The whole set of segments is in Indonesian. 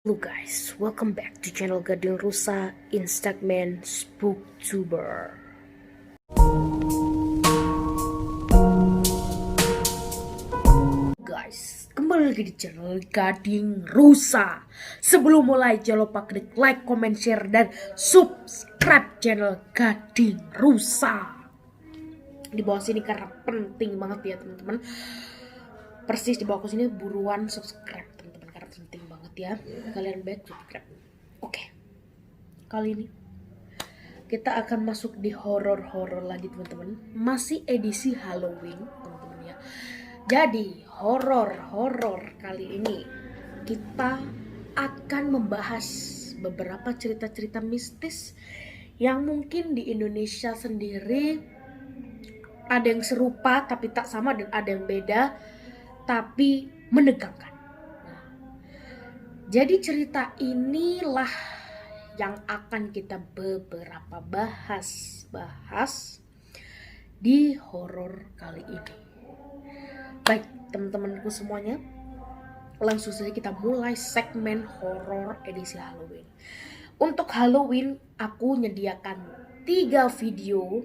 Hello guys, welcome back to channel Gading Rusa Instagram Spooktuber. Guys, kembali lagi di channel Gading Rusa. Sebelum mulai jangan lupa klik like, comment, share, dan subscribe channel Gading Rusa di bawah sini karena penting banget ya teman-teman. Persis di bawah sini buruan subscribe teman-teman karena penting banget ya. Kalian back subscribe. Oke. Kali ini kita akan masuk di horor-horor lagi teman-teman. Masih edisi Halloween teman-teman ya. Jadi horor kali ini kita akan membahas beberapa cerita-cerita mistis yang mungkin di Indonesia sendiri ada yang serupa tapi tak sama dan ada yang beda tapi menegangkan. Nah, jadi cerita inilah yang akan kita beberapa bahas di horor kali ini. Baik teman-temanku semuanya, langsung saja kita mulai segmen horor edisi Halloween. Untuk Halloween aku menyediakan 3 video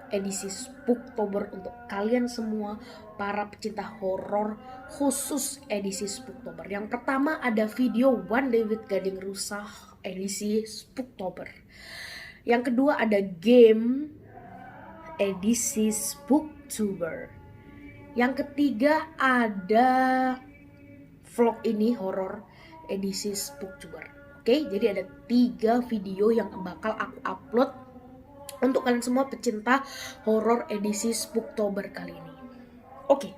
edisi Spooktober untuk kalian semua para pecinta horor khusus edisi Spooktober. Yang pertama ada video One Day with Gading Rusa edisi Spooktober. Yang kedua ada game edisi Spooktuber. Yang ketiga ada vlog ini horor edisi Spooktuber. Oke, jadi ada 3 video yang bakal aku upload untuk kalian semua pecinta horor edisi Spooktober kali ini. Oke.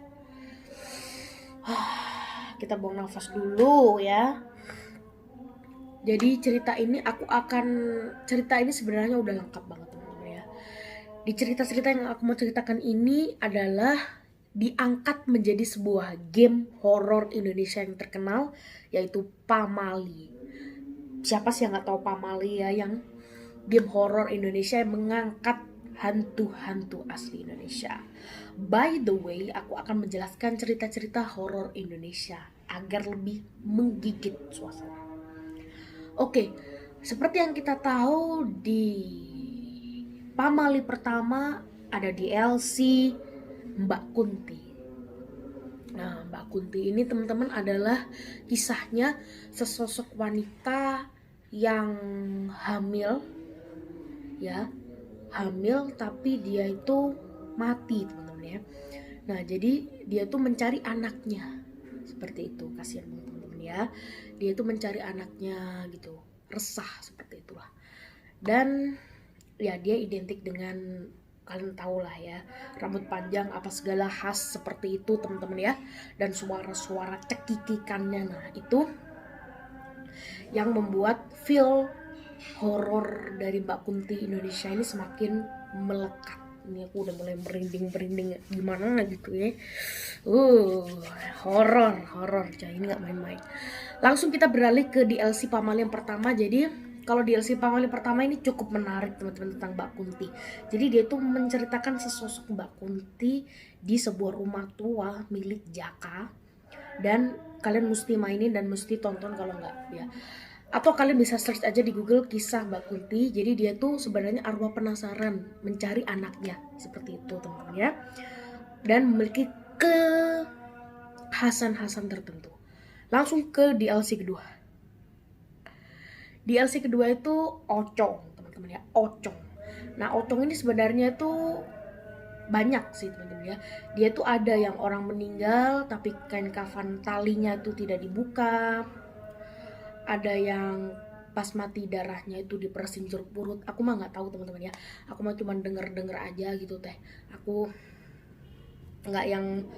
Kita buang nafas dulu ya. Jadi cerita ini sebenarnya udah lengkap banget teman-teman ya. Di cerita-cerita yang aku mau ceritakan ini adalah diangkat menjadi sebuah game horor Indonesia yang terkenal, yaitu Pamali. Siapa sih yang nggak tahu Pamali ya, yang game horor Indonesia yang mengangkat hantu-hantu asli Indonesia. By the way, aku akan menjelaskan cerita-cerita horor Indonesia agar lebih menggigit suasana. Oke, seperti yang kita tahu di Pamali pertama ada DLC Mbak Kunti. Nah, Mbak Kunti ini teman-teman adalah kisahnya sesosok wanita yang hamil ya, tapi dia itu mati teman-teman ya. Nah, jadi dia tuh mencari anaknya seperti itu, kasihan banget teman-teman ya. Dia tuh mencari anaknya gitu, resah seperti itulah. Dan ya dia identik dengan, kalian tahu lah ya, rambut panjang apa segala khas seperti itu teman-teman ya, dan suara-suara cekikikannya. Nah, itu yang membuat feel horor dari Mbak Kunti Indonesia ini semakin melekat. Ini aku udah mulai merinding gimana gitu ya. Horor coy, ini nggak main-main. Langsung kita beralih ke DLC Pamali yang pertama. Jadi kalau DLC Pamali pertama ini cukup menarik teman-teman tentang Mbak Kunti. Jadi dia tuh menceritakan sesosok Mbak Kunti di sebuah rumah tua milik Jaka, dan kalian mesti mainin dan mesti tonton kalau nggak ya. Atau kalian bisa search aja di Google kisah Mbak Kunti. Jadi dia tuh sebenarnya arwah penasaran mencari anaknya seperti itu teman-teman ya, dan memiliki kekhasan tertentu. Langsung ke DLC kedua. DLC kedua itu Ocong teman-teman ya, Ocong. Nah, Ocong ini sebenarnya tuh banyak sih teman-teman ya. Dia tuh ada yang orang meninggal tapi kain kafan talinya tuh tidak dibuka. Ada yang pas mati darahnya itu diperesin jeruk purut. Aku mah nggak tahu teman-teman ya. Aku mah cuma denger aja gitu teh. Aku nggak yang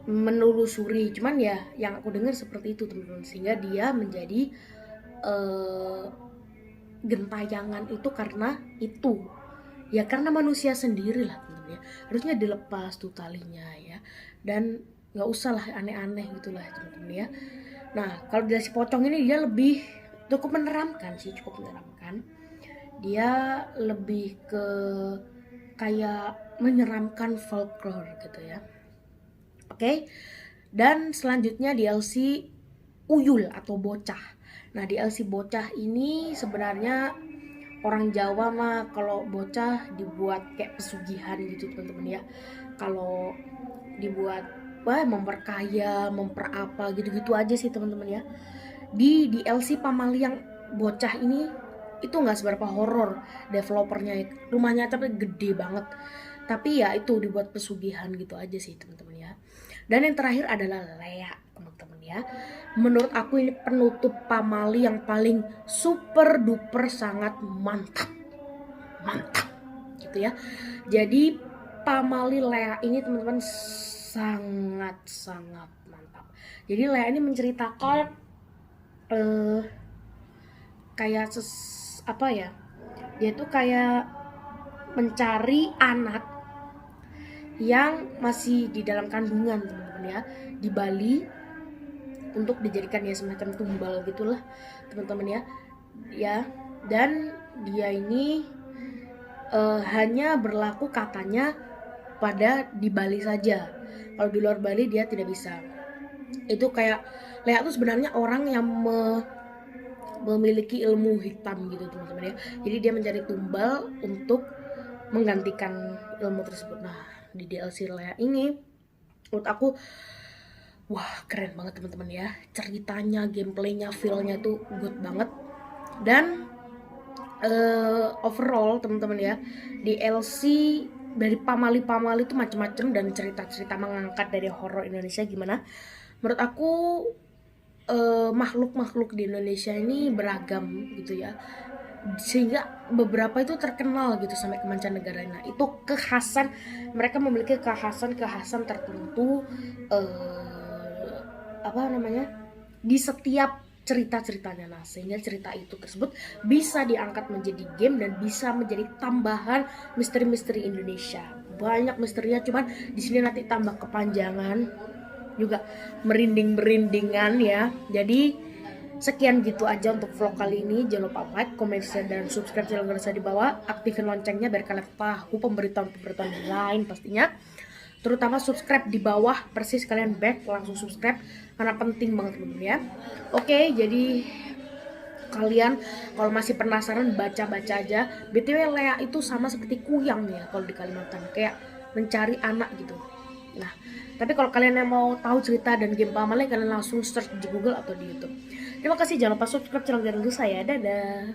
menelusuri. Cuman ya yang aku dengar seperti itu teman-teman. Sehingga dia menjadi gentayangan itu karena itu. Ya karena manusia sendiri lah teman-teman ya. Harusnya dilepas tuh talinya ya. Dan nggak usah lah aneh-aneh gitulah teman-teman ya. Nah, kalau dari si pocong ini dia lebih cukup menyeramkan. Dia lebih ke kayak menyeramkan folklore gitu ya. Oke. Dan selanjutnya DLC Uyul atau bocah. Nah, DLC bocah ini sebenarnya orang Jawa mah kalau bocah dibuat kayak pesugihan gitu teman-teman ya. Kalau dibuat memperkaya, memperapa gitu-gitu aja sih teman-teman ya. Di DLC Pamali yang bocah ini itu nggak seberapa horor, developernya rumahnya tapi gede banget, tapi ya itu dibuat pesugihan gitu aja sih teman-teman ya. Dan yang terakhir adalah Lea teman-teman ya. Menurut aku ini penutup Pamali yang paling super duper sangat mantap gitu ya. Jadi Pamali Lea ini teman-teman sangat mantap. Jadi Lea ini menceritakan kayak apa ya, dia tuh kayak mencari anak yang masih di dalam kandungan teman-teman ya, di Bali, untuk dijadikan ya semacam tumbal gitulah teman-teman ya. Dan dia ini hanya berlaku katanya pada di Bali saja, kalau di luar Bali dia tidak bisa. Itu kayak Lea tuh sebenarnya orang yang memiliki ilmu hitam gitu teman-teman ya. Jadi dia mencari tumbal untuk menggantikan ilmu tersebut. Nah, di DLC Lea ini menurut aku wah keren banget teman-teman ya. Ceritanya, gameplaynya, feel-nya tuh good banget. Dan overall teman-teman ya, DLC dari Pamali itu macam-macam dan cerita-cerita mengangkat dari horor Indonesia gimana. Menurut aku makhluk-makhluk di Indonesia ini beragam gitu ya, sehingga beberapa itu terkenal gitu sampai ke mancanegara. Nah, itu kekhasan, mereka memiliki kekhasan tertentu di setiap cerita-ceritanya. Nah, sehingga cerita itu tersebut bisa diangkat menjadi game dan bisa menjadi tambahan misteri-misteri Indonesia. Banyak misterinya, cuman di sini nanti tambah kepanjangan juga, merinding-merindingan ya. Jadi sekian gitu aja untuk vlog kali ini. Jangan lupa like, comment, share, dan subscribe channel Garusa di bawah. Aktifin loncengnya biar kalian tahu pemberitaan-pemberitaan lain pastinya. Terutama subscribe di bawah, persis kalian back langsung subscribe karena penting banget teman-teman ya. Oke, jadi kalian kalau masih penasaran baca-baca aja. BTW Lea itu sama seperti kuyang ya kalau di Kalimantan, kayak mencari anak gitu. Nah, tapi kalau kalian yang mau tahu cerita dan game Pamali, kalian langsung search di Google atau di YouTube. Terima kasih, jangan lupa subscribe channel Garusa ya. Dadah.